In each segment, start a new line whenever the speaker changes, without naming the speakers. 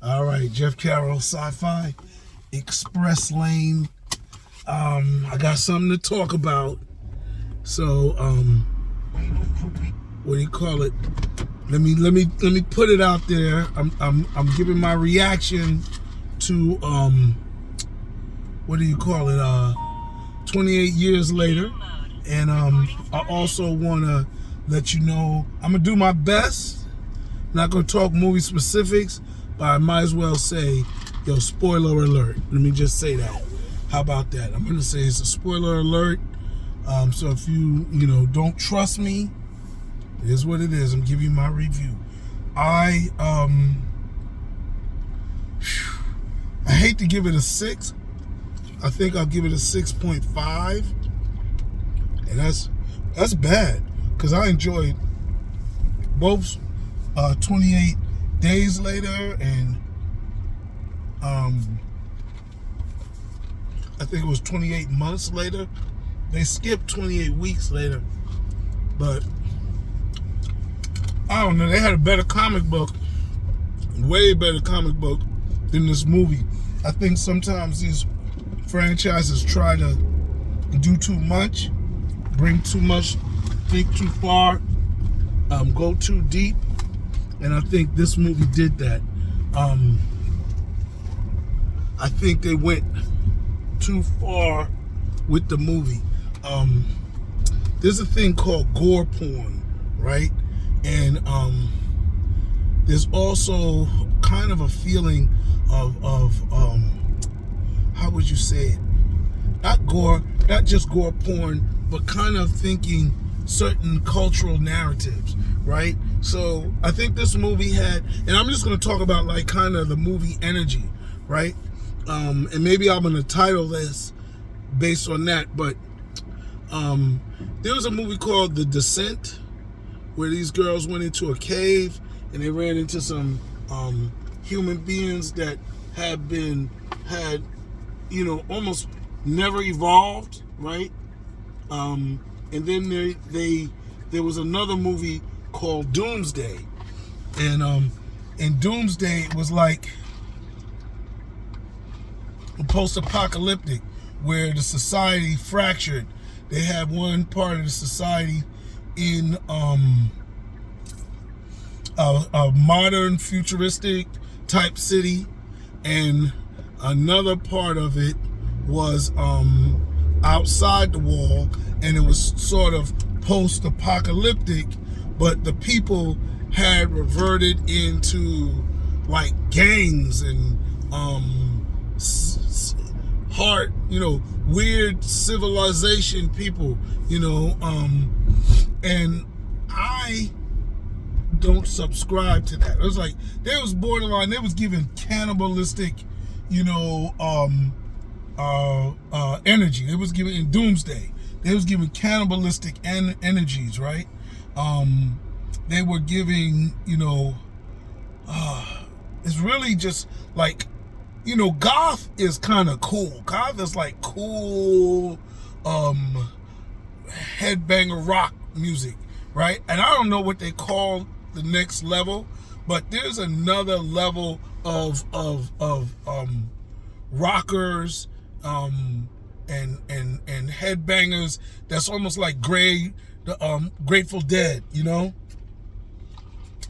All right, Jeff Carroll Sci-fi, Express Lane. I got something to talk about. So, what do you call it? Let me put it out there. I'm giving my reaction to what do you call it? 28 years later, and I also want to let you know I'm gonna do my best. Not gonna talk movie specifics, but I might as well say, yo, spoiler alert. Let me just say that. How about that? I'm gonna say it's a spoiler alert. So if you don't trust me, it is what it is. I'm giving you my review. I hate to give it a 6. I think I'll give it a 6.5, and that's bad because I enjoyed both 28 days later and I think it was 28 months later. They skipped 28 weeks later, but I don't know. They had a better comic book, way better comic book than this movie. I think sometimes these franchises try to do too much, bring too much, think too far, go too deep, and I think this movie did that. I think they went too far with the movie. There's a thing called GorePorn, right? And there's also kind of a feeling of how would you say it? Not just gore porn, but kind of thinking certain cultural narratives, right? So I think this movie had, and I'm just going to talk about like kind of the movie energy, right? And maybe I'm going to title this based on that, but there was a movie called The Descent where these girls went into a cave and they ran into some human beings that had almost never evolved, right? And then there was another movie called Doomsday, and Doomsday was like post-apocalyptic, where the society fractured. They had one part of the society in a modern futuristic type city, and another part of it was outside the wall, and it was sort of post-apocalyptic, but the people had reverted into like gangs and weird civilization people, and I don't subscribe to that. It was like they was borderline. They was giving cannibalistic, energy. It was giving in Doomsday. They was giving cannibalistic energies, right? They were giving, it's really just like, goth is kind of cool. Goth is like cool, headbanger rock music, right? And I don't know what they call the next level, but there's another level of rockers and headbangers that's almost like Grateful Dead,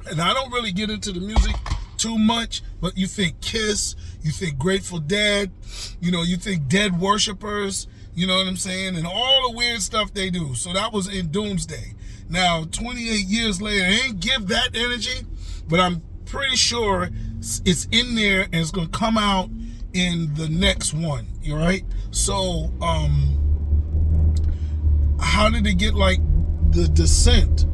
And I don't really get into the music too much, but you think Kiss, you think Grateful Dead, you think Dead Worshippers, you know what I'm saying, and all the weird stuff they do. So that was in Doomsday. Now, 28 years later, they ain't give that energy, but I'm pretty sure it's in there and it's gonna come out in the next one. You right? So, how did it get like The Descent?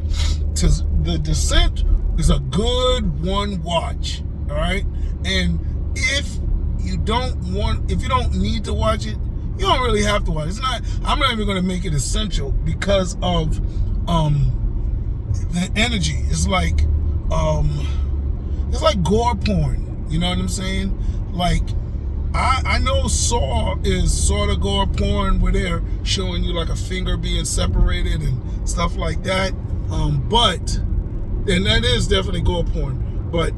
The Descent is a good one watch. All right, and if you don't need to watch it, you don't really have to watch it. I'm not even going to make it essential because of the energy. It's like gore porn. You know what I'm saying? Like, I know Saw is sort of gore porn where they're showing you like a finger being separated and stuff like that. And that is definitely gore porn. But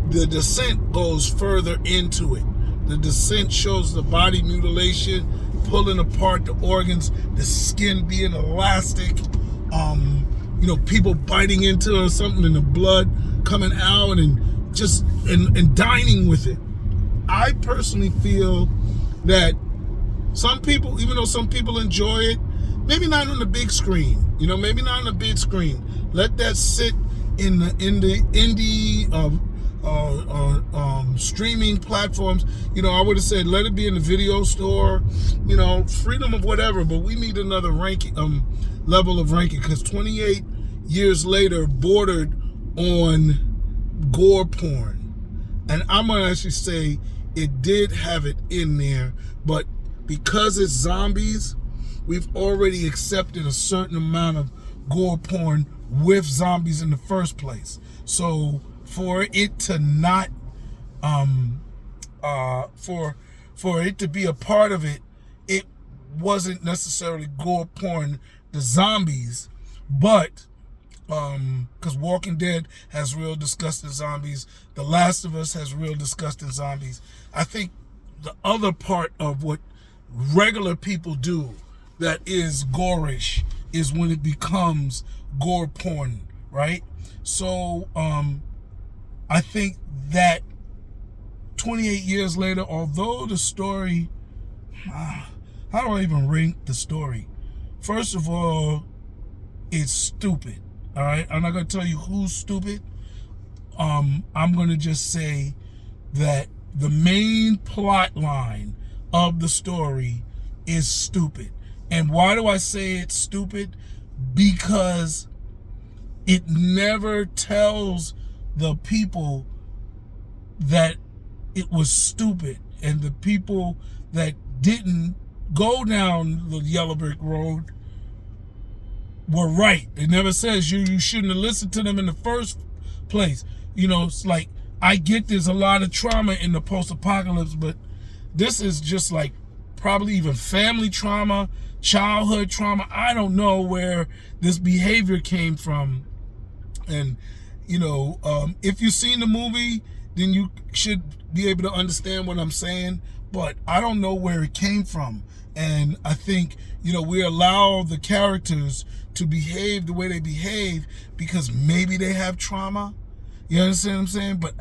The Descent goes further into it. The Descent shows the body mutilation, pulling apart the organs, the skin being elastic, people biting into something and the blood coming out and just and dining with it. I personally feel that some people, even though some people enjoy it, maybe not on the big screen, maybe not on the big screen. Let that sit in the indie streaming platforms. I would have said let it be in the video store, freedom of whatever, but we need another ranking level of ranking, because 28 years later bordered on gore porn. And I'm gonna actually say it did have it in there, but because it's zombies, we've already accepted a certain amount of gore porn with zombies in the first place. So for it to not for it to be a part of it, it wasn't necessarily gore porn, the zombies, but because Walking Dead has real disgusting zombies, The Last of Us has real disgusting zombies. I think the other part of what regular people do that is gorish is when it becomes gore porn, right? So I think that 28 years later, although the story, how do I even rank the story? First of all, it's stupid. All right, I'm not gonna tell you who's stupid. I'm gonna just say that the main plot line of the story is stupid. And why do I say it's stupid? Because it never tells the people that it was stupid, and the people that didn't go down the yellow brick road were right. It never says you shouldn't have listened to them in the first place. It's like, I get there's a lot of trauma in the post-apocalypse, but this is just like probably even family trauma, childhood trauma. I don't know where this behavior came from. And, if you've seen the movie, then you should be able to understand what I'm saying. But I don't know where it came from. And I think, we allow the characters to behave the way they behave because maybe they have trauma. You understand what I'm saying? But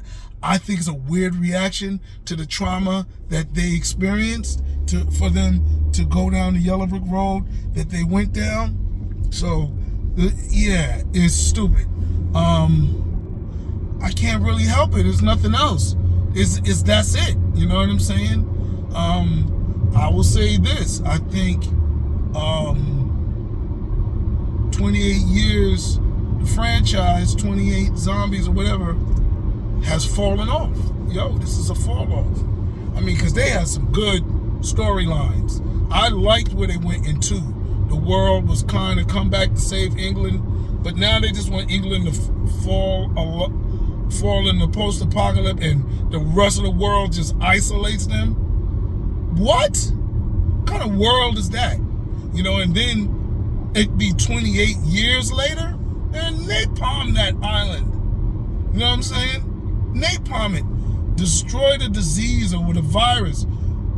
I think it's a weird reaction to the trauma that they experienced for them to go down the yellow brick road that they went down. So, yeah, it's stupid. I can't really help it. There's nothing else. It's that's it. You know what I'm saying? I will say this. I think 28 years, the franchise, 28 zombies or whatever, has fallen off. This is a fall off. I mean, because they had some good storylines. I liked where they went into. The world was kind of come back to save England, but now they just want England to fall in the post-apocalypse, and the rest of the world just isolates them. What kind of world is that? And then it be 28 years later, and napalm that island. You know what I'm saying? Napalm it. Destroy the disease or with a virus.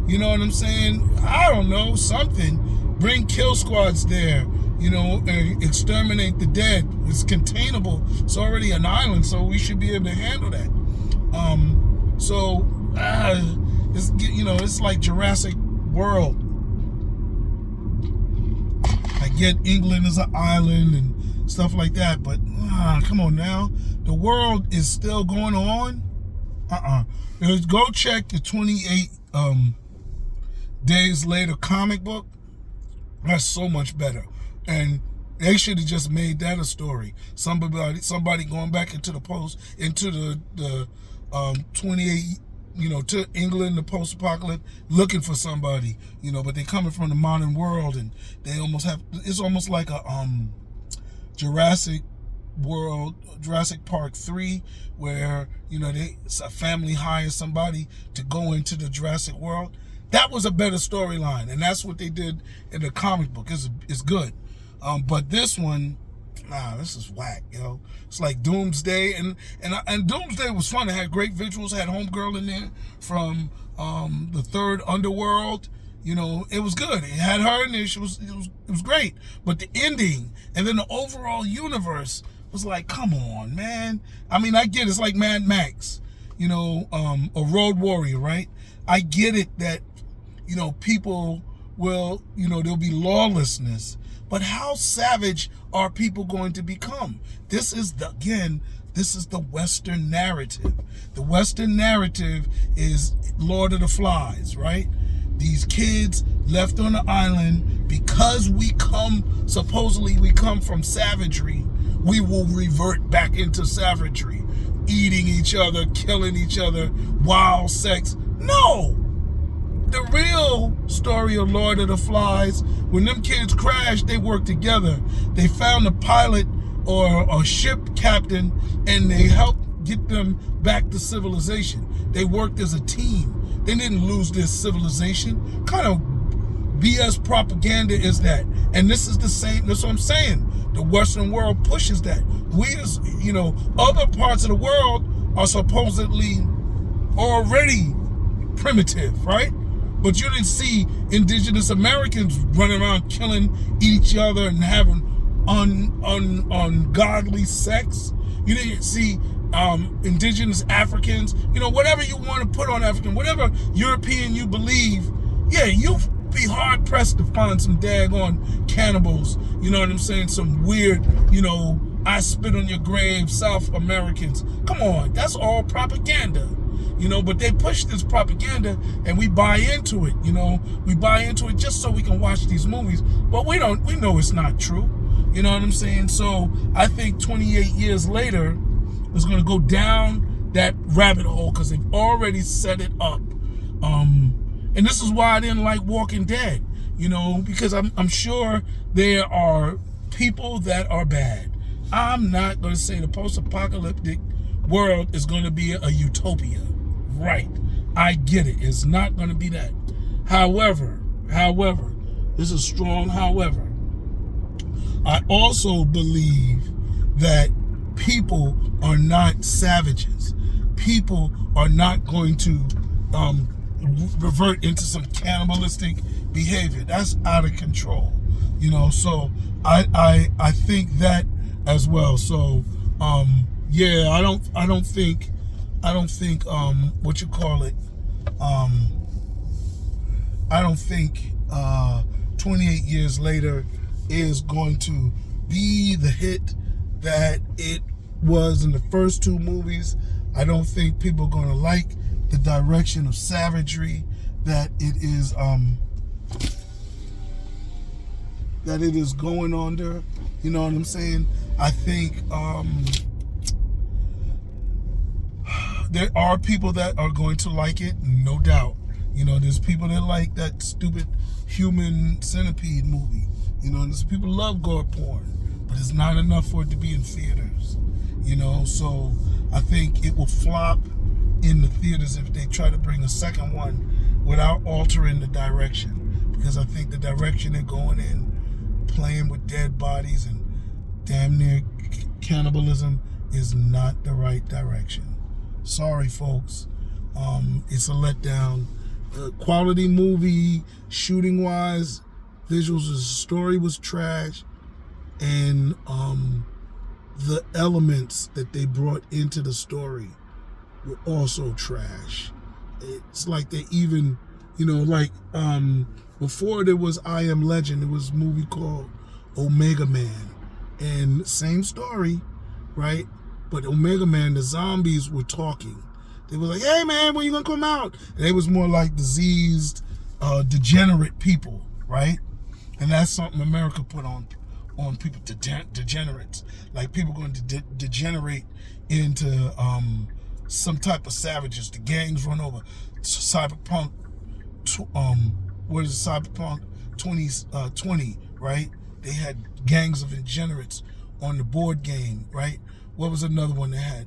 You know what I'm saying? I don't know, something. Bring kill squads there, and exterminate the dead. It's containable. It's already an island, so we should be able to handle that. It's like Jurassic World. I get England is an island and stuff like that, but come on now. The world is still going on. Go check the 28 days later comic book. That's so much better. And they should have just made that a story. Somebody going back into the 28, to England, the post-apocalypse, looking for somebody, but they coming from the modern world, and they it's almost like a Jurassic Park 3, where, a family hires somebody to go into the Jurassic world. That was a better storyline, and that's what they did in the comic book. It's good. But this one nah, this is whack, yo. It's like Doomsday, and Doomsday was fun. It had great visuals. Had Homegirl in there from the Third Underworld. You know, it was good. It had her in there. It was great. But the ending and then the overall universe was like, come on, man. I mean, I get it. It's like Mad Max, you know, a Road Warrior, right? I get it that, you know, people will, you know, there'll be lawlessness. But how savage are people going to become? This is the Western narrative. The Western narrative is Lord of the Flies, right? These kids left on the island because supposedly we come from savagery, we will revert back into savagery, eating each other, killing each other, wild sex. No! The real story of Lord of the Flies, when them kids crashed, they worked together. They found a pilot or a ship captain, and they helped get them back to civilization. They worked as a team. They didn't lose their civilization. What kind of BS propaganda is that? And this is the same, that's what I'm saying. The Western world pushes that. We as, you know, other parts of the world are supposedly already primitive, right? But you didn't see indigenous Americans running around killing each other and having ungodly sex. You didn't see indigenous Africans, you know, whatever you want to put on African, whatever European you believe, yeah, you'll be hard pressed to find some daggone cannibals, you know what I'm saying? Some weird, you know, I spit on your grave South Americans. Come on, that's all propaganda. You know, but they push this propaganda and we buy into it, you know. We buy into it just so we can watch these movies. But we know it's not true. You know what I'm saying? So I think 28 years later, it's going to go down that rabbit hole because they've already set it up. And this is why I didn't like Walking Dead, you know, because I'm sure there are people that are bad. I'm not going to say the post-apocalyptic world is going to be a utopia. Right. I get it. It's not going to be that. However, this is strong. However, I also believe that people are not savages. People are not going to revert into some cannibalistic behavior. That's out of control. You know, so I think that as well. So yeah, I don't think what you call it, I don't think 28 years later is going to be the hit that it was in the first two movies. I don't think people are going to like the direction of savagery that it is going under. You know what I'm saying? I think there are people that are going to like it, no doubt. You know, there's people that like that stupid human centipede movie. You know, there's people love GorePorn, but it's not enough for it to be in theaters. You know, so I think it will flop in the theaters if they try to bring a second one without altering the direction. Because I think the direction they're going in, playing with dead bodies and damn near cannibalism, is not the right direction. Sorry, folks. It's a letdown. Quality movie, shooting wise, visuals, the story was trash, and the elements that they brought into the story were also trash. It's like they even, you know, like before there was I Am Legend, there was a movie called Omega Man, and same story, right? But Omega Man, the zombies were talking. They were like, hey man, when you gonna come out? And they was more like diseased, degenerate people, right? And that's something America put on people, degenerates. Like people going to degenerate into some type of savages. The gangs run over. Cyberpunk, what is it, Cyberpunk 2020, right? They had gangs of degenerates on the board game, right? What was another one they had?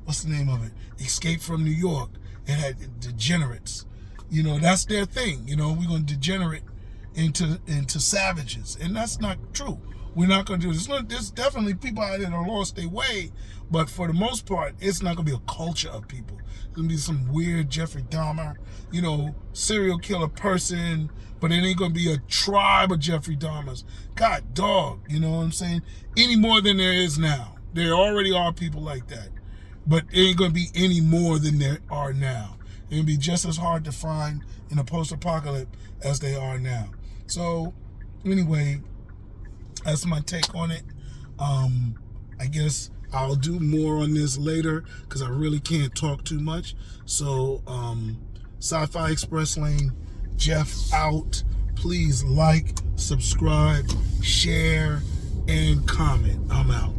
What's the name of it? Escape from New York. It had degenerates. You know, that's their thing. You know, we're going to degenerate into savages. And that's not true. we're not going to do this. There's definitely people out there that lost their way, but for the most part, it's not going to be a culture of people. It's going to be some weird Jeffrey Dahmer, serial killer person, but it ain't going to be a tribe of Jeffrey Dahmers. God, dog, you know what I'm saying? Any more than there is now. There already are people like that, but it ain't going to be any more than there are now. It'll be just as hard to find in a post-apocalypse as they are now. So, anyway, that's my take on it. I guess I'll do more on this later because I really can't talk too much. So, Sci-Fi Express Lane, Jeff out. Please like, subscribe, share, and comment. I'm out.